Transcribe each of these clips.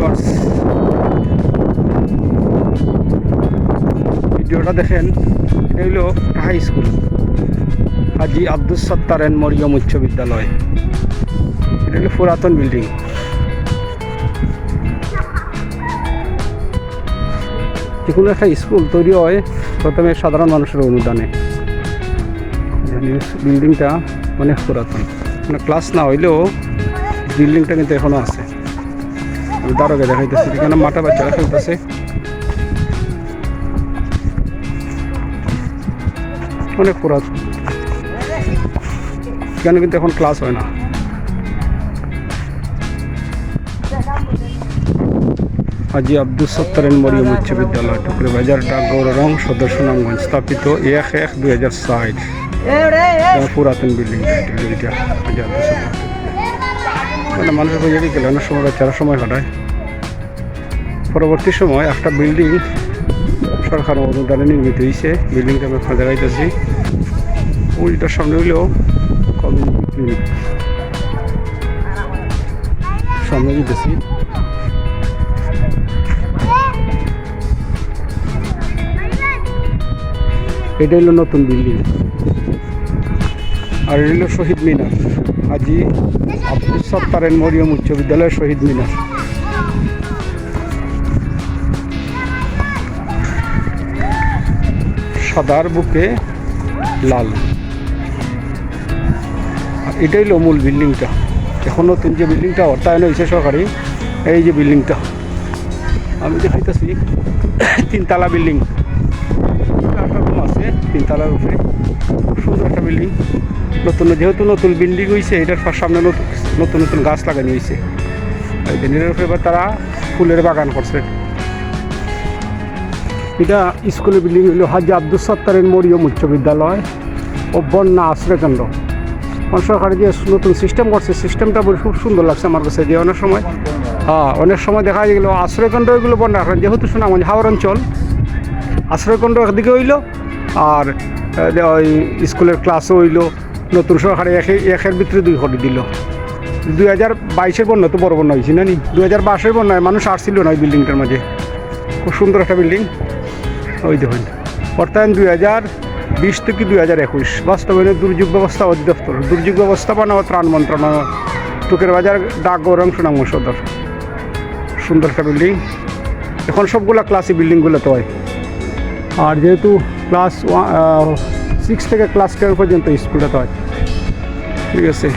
Viewers, ভিডিওটা দেখেন। এটা হইল হাই স্কুল, হাজি আব্দুস সত্তার এন্ড মরিয়ম উচ্চ বিদ্যালয়। এটা হলো পুরাতন বিল্ডিং। যে কোনো একটা স্কুল তৈরি হয় প্রথমে সাধারণ মানুষের অনুদানে। বিল্ডিংটা অনেক পুরাতন, মানে ক্লাস না হইলেও বিল্ডিংটা কিন্তু এখনো আছে। আমি দারোগে দেখাইতেছি, এখানে মাঠে বাচ্চারা খেলতেছে। অনেক পুরাতন, এখানে কিন্তু এখন ক্লাস হয় না। হাজি আব্দুস সত্তার এন্ড মরিয়ম উচ্চ বিদ্যালয়, টুকরে বাজার, ডাকগৌড় রং, সদর সুনামগঞ্জ। স্থাপিত 1/1/2004। পুরাতন বিল্ডিং এটা হাজি আব্দুস সত্তার। মানে মানুষের বাজারে গেলে অনেক সময় বাচ্চারা সময় কাটায়। পরবর্তী সময় একটা বিল্ডিং সরকার অনুদানে নির্মিত হয়েছে। বিল্ডিংটা আমি আপনার দেখাইতেছি। ওইটার সামনে হইলেও কমিউনিটি ক্লিনিক সামনে দিতেছি। এটা হলো নতুন বিল্ডিং। আর এটা হলো শহীদ মিনার, হাজি আব্দুস সত্তার এন্ড মরিয়ম উচ্চ বিদ্যালয়ের শহীদ মিনার। সাদার বুকে লাল। আর এটাই হলো মূল বিল্ডিংটা। এখন নতুন যে বিল্ডিংটা অর্থায়ন হয়েছে সরকারি, এই যে বিল্ডিংটা আমি দেখাইতেছি। 3 তলা বিল্ডিং, একটা রুম আছে 3 তলার উপরে। খুব সুন্দর একটা বিল্ডিং। নতুন, যেহেতু নতুন বিল্ডিং হয়েছে, এটার সামনে নতুন নতুন গাছ লাগানো হয়েছে। এর উপরে এবার তারা ফুলের বাগান করছে। এটা স্কুলের বিল্ডিং হলো হাজি আব্দুস সত্তার এন্ড মরিয়ম উচ্চ বিদ্যালয় ও বন্যা আশ্রয় কেন্দ্র। সরকারি যে নতুন সিস্টেম করছে, সিস্টেমটা খুব সুন্দর লাগছে আমার কাছে। যে অনেক সময় দেখা গেল আশ্রয়কেন্দ্র এগুলো বন্যা, যেহেতু সুনামগঞ্জ হাওর অঞ্চল, আশ্রয়কেন্দ্র একদিকে হইলো আর ওই স্কুলের ক্লাসও হইলো। নতুন সরকারি একের ভিতরে 2 কোটি দিল। 2022-এর বন্যা তো বড় বন্যা হয়েছে না, 2022-এর বন্যায় মানুষ আসছিল না ওই বিল্ডিংটার মাঝে। খুব সুন্দর একটা বিল্ডিং। ওই দেখুন, অর্থায়ন 2020 থেকে 2021। বাস্তবায়নে দুর্যোগ ব্যবস্থা অধিদপ্তর, দুর্যোগ ব্যবস্থাপনা ও ত্রাণ মন্ত্রণালয়, টুকের বাজার, ডাকগৌড় রং, সুনামগঞ্জ সদর। সুন্দর একটা বিল্ডিং। এখন সবগুলা ক্লাসই বিল্ডিংগুলোতে হয়। আর যেহেতু ক্লাস 6 থেকে ক্লাস 10 পর্যন্ত স্কুলটাতে হয়। ঠিক আছে,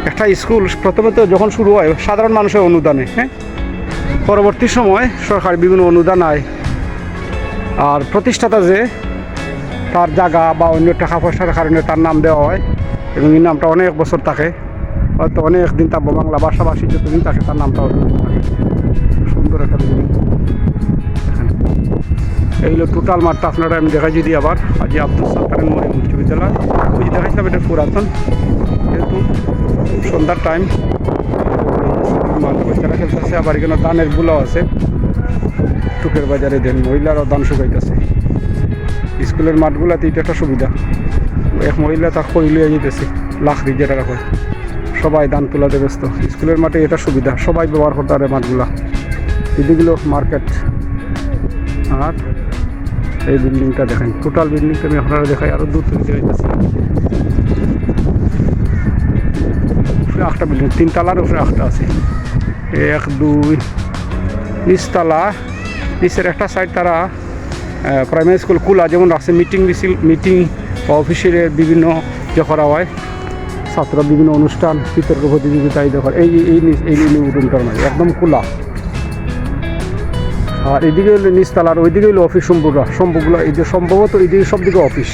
একটা স্কুল প্রথমে তো যখন শুরু হয় সাধারণ মানুষের অনুদানে, হ্যাঁ, পরবর্তী সময় সরকার বিভিন্ন অনুদান আয়। আর প্রতিষ্ঠাতা যে তার জায়গা বা অন্য টাকা পয়সার কারণে তার নাম দেওয়া হয়, এবং এই নামটা অনেক বছর থাকে, হয়তো অনেক দিন থাকবো। বাংলা ভাষাভাষী যতদিন থাকে তার নামটা থাকে। সুন্দর একটা বিল্ডিং। এইগুলো টোটাল মাঠটা আপনারা আমি দেখাইছি দিই আবার। হাজি আব্দুস সত্তার এন্ড মরিয়ম উচ্চ বিদ্যালয় ওই যে দেখাইছিলাম, এটা পুরাতন। যেহেতু সন্ধ্যার টাইম, মাঠে বাচ্চারা খেলতেছে। আবার এখানে ধানের গুলাও আছে। টুকের বাজারে দেন মহিলারাও ধান শুকাইতেছে। স্কুলের মাঠগুলাতে এটা একটা সুবিধা, এক মহিলা তার খড়ি লিয়ে যেতেছে, লাখড়ি যেটা হয়, সবাই ধান তোলাতে ব্যস্ত। স্কুলের মাঠে এটা সুবিধা, সবাই ব্যবহার করতে পারে মাঠগুলা। এদিকগুলো মার্কেট। আর এই বিল্ডিংটা দেখেন, টোটাল বিল্ডিংটা আমি আপনারা দেখাই, আরও দূর থেকে দেখাইতেছি। উপরে একটা বিল্ডিং, 3 তলার উপরে একটা আছে। 1, 2, নিচতলা। নিচের একটা সাইড তারা প্রাইমারি স্কুল খোলা যেমন রাখছে, মিটিং বা অফিসের বিভিন্ন যে করা হয়, ছাত্র বিভিন্ন অনুষ্ঠান, বিতর্ক প্রতিযোগিতা এই দেখো। এই রুমটার মাঝে একদম খোলা। আর এদিকে হলো নিচতলার, ওইদিকে হলো অফিস সম্পূর্ণ। এই যে সম্ভবত এইদিকে সব দিকে অফিস।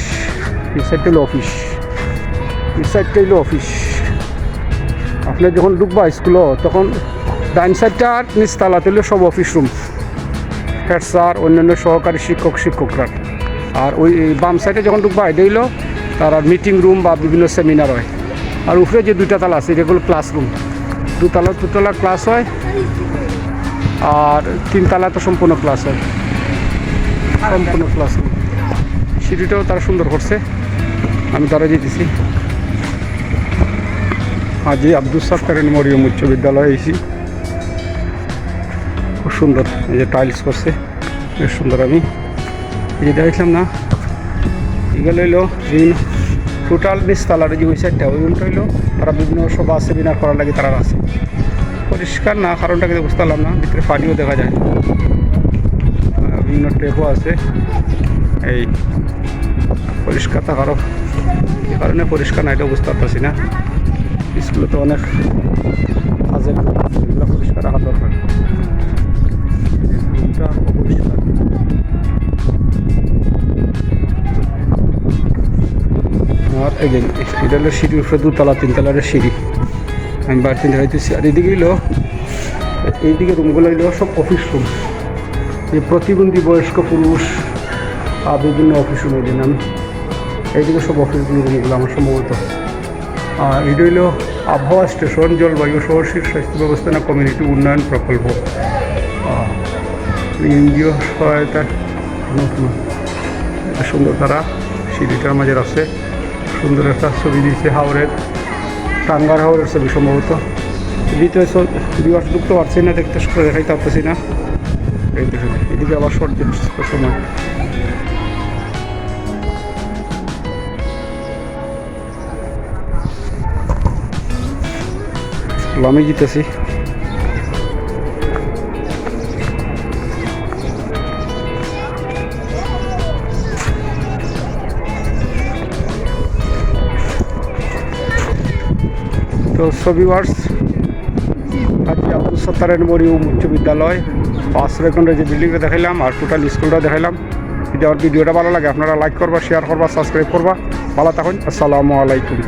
এই সাইডটা হলো অফিস, এই সাইডটা হলো অফিস। আপনি যখন ঢুকবা স্কুলও, তখন ডাইন সাইডটা আর নিচতলাতে হলো সব অফিস রুম, হেড স্যার, অন্যান্য সহকারী শিক্ষকরা। আর ওই বাম সাইডে যখন ঢুকবা, এটা হইলো তারা মিটিং রুম বা বিভিন্ন সেমিনার হয়। আর উপরে যে 2টা তালা আছে, এগুলো ক্লাসরুম। 2তলা ক্লাস হয়, আর 3তলা তো সম্পূর্ণ ক্লাস হয়, সম্পূর্ণ ক্লাসরুম। সিঁড়িটাও তারা সুন্দর করছে, আমি তারা যেতেছি। হাজি আব্দুস সত্তার এন্ড মরিয়ম উচ্চ বিদ্যালয়ে এসি। সুন্দর, এই যে টাইলস করছে বেশ সুন্দর। আমি এই যে দেখলাম না, এগুলো হইলো বিভিন্ন টোটাল নিচতলার যে ওই সাইডটা ওই রুমটা হইলো তারা বিভিন্ন সভা সেমিনার করার লাগে তারা আছে। পরিষ্কার না, কারণটা কিন্তু বুঝতে পারলাম না। ভিতরে পানিও দেখা যায়, বিভিন্ন টেপও আছে। এই পরিষ্কার থাকারও এই কারণে পরিষ্কার না এটা বুঝতে পারতেছি না। স্কুলে তো অনেক কাজের এগুলো পরিষ্কার রাখা দরকার। রুমটা অপরিষ্কার। আর এই যে এটা হলো সিঁড়ির উপরে 2তলা 3তলার সিঁড়ি। আমি বাড়িতে দেখাইতেছি। আর এদিকে হইলো এইদিকে রুমগুলো হইলো সব অফিস রুম, যে প্রতিবন্ধী বয়স্ক পুরুষ আর বিভিন্ন অফিস রুম। এই আমি এইদিকে সব অফিস রুমগুলো আমার সম্ভবত। আর এটা হইলো আবহাওয়া স্টেশন, জলবায়ু শহরশীল স্বাস্থ্য ব্যবস্থাপনা কমিউনিটি উন্নয়ন প্রকল্প, এনজিও সহায়তা। একটা সুন্দর তারা সিঁড়িটার মাঝে আছে, সুন্দর একটা ছবি দিয়েছে হাওড়ের, টাঙ্গার হাওড়ের ছবি সম্ভবত। ভিতরে বিবাস ঢুকতে পারছি না, দেখতে দেখাইতে পারতেছি না। এই দেখুন এদিকে আবার সূর্য সময়। আমি জিতেছি। তো সবিওয়ার্স, আজকে আব্দুল সত্তারের মরিয়ম উচ্চ বিদ্যালয় 5 সেকেন্ডের যে বিল্ডিংটা দেখাইলাম আর টোটাল স্কুলটা দেখাইলাম। যদি আমার ভিডিওটা ভালো লাগে আপনারা লাইক করবা, শেয়ার করবা, সাবস্ক্রাইব করবা। ভালো থাকুন, আসসালামু আলাইকুম।